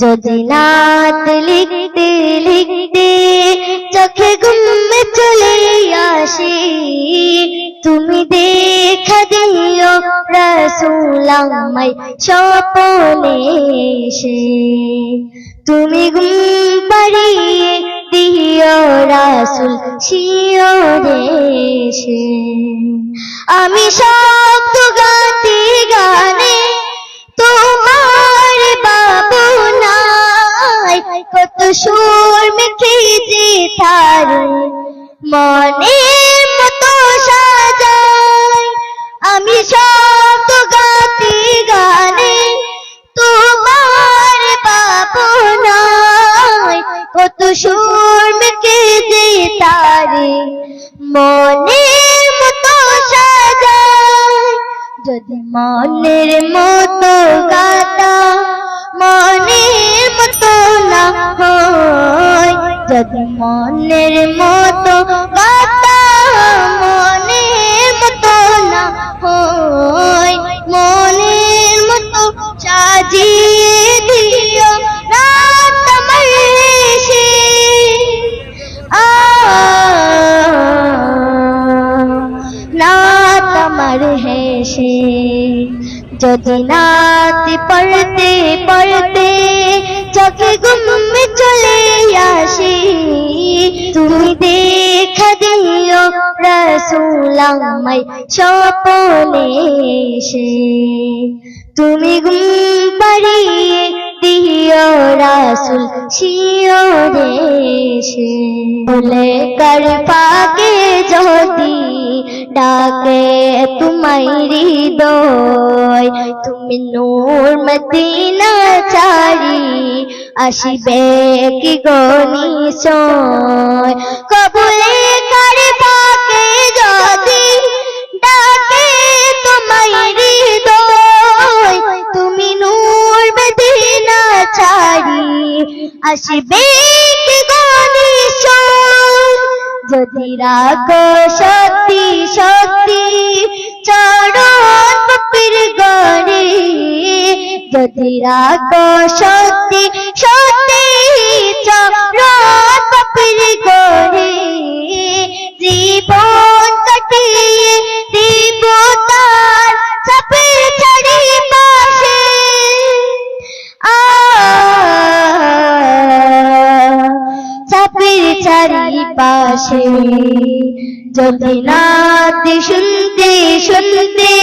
যদি নাত লিখতে লিখতে চোখে ঘুম চলে আসে, তুমি দেখা দিও রাসূল আমায় স্বপ্নে এসে। তুমি ঘুম পাড়িয়ে দিও রাসূল শিয়রে এসে। আমি শব্দ গাতে গানে তোমার বাবু নাই, কত সুর মেখেছে তার মনের মতো সাজাই। আমি শব্দ গাতে গানে তোমার বাবু নাই, কত সুর মেখেছে তার মনের মতো সাজাই। যদি মনের মতো গাতা মনের মতো না হয়, যদি মনের মতো গাতা মনের মতো না হয়, মনের মতো সাজিয়ে দিও রাত আমার এসে। রাত আমার হেসে। যদি নাত পড়তে পড়তে চোখে ঘুম চলে আসে, তুমি দেখা দিও রাসূল আমায় স্বপ্নে এসে। তুমি ঘুম পাড়িয়ে দিও রাসূল শিয়রে এসে। ভুলে কার পাকে যদি ডাকে তোমায় হৃদয়, তুমি নূর মদিনা ছাড়ি আসিবে কি গনিশয়। কবুলে কার পাকে যদি ডাকে তোমায় হৃদয়, তুমি নূর মদিনা ছাড়ি আসিবে কি গনিশয়। যদি রাখো সত্যি সত্যি চরণ পীর গড়ে, যদি রাখো সত্যি সত্যি চরণ পীর গড়ে, জীবন কাটিয়ে দিব তার সাপের চারি পাশে। সাপের চারি পাশে। যদি নাত শুনতে শুনতে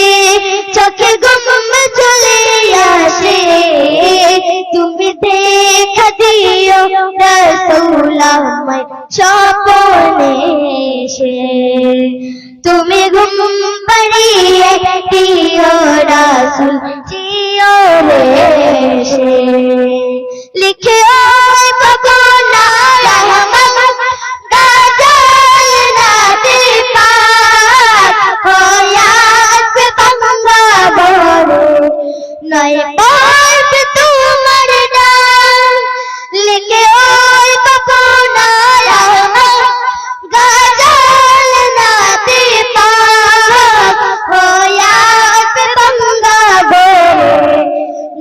চোখে ঘুম চলে আসে, তুমি দেখা দিও রাসূল আমায় স্বপ্নে এসে। তুমি ঘুম পাড়িয়ে দিও রাসূল শিয়রে এসে। লিখে ওই বাবুনা রহমান গাজল নাতে পাক হয়াত বাংলা বরে নয় পড়বে তোমার ডাক। লিখে ওই বাবুনা রহমান গাজল নাতে পাক হয়াত বাংলা বরে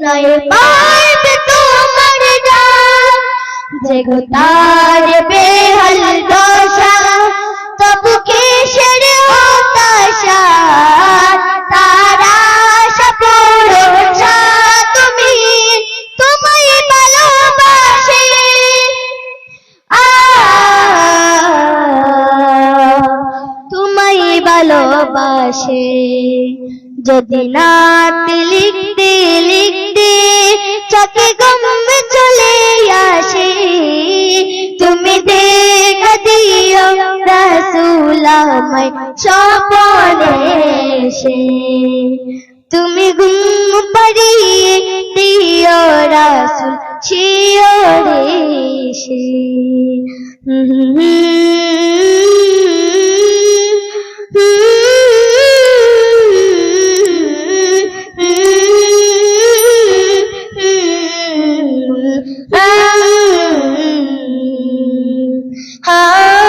নয় পড়বে তোমার ডাক। যে গো তার বেহাল দশা তবু কিসের হতাশা, তারা সপরোষা তুমি তোমায় ভালোবাসে। তোমায় ভালোবাসে। যদি নাত লিখতে লিখতে চোখে ঘুম চলে আসে, তুমি দেখা দিও রাসূল আমায় স্বপ্নে এসে। তুমি ঘুম পাড়িয়ে দিও রাসূল শিয়রে এসে। হা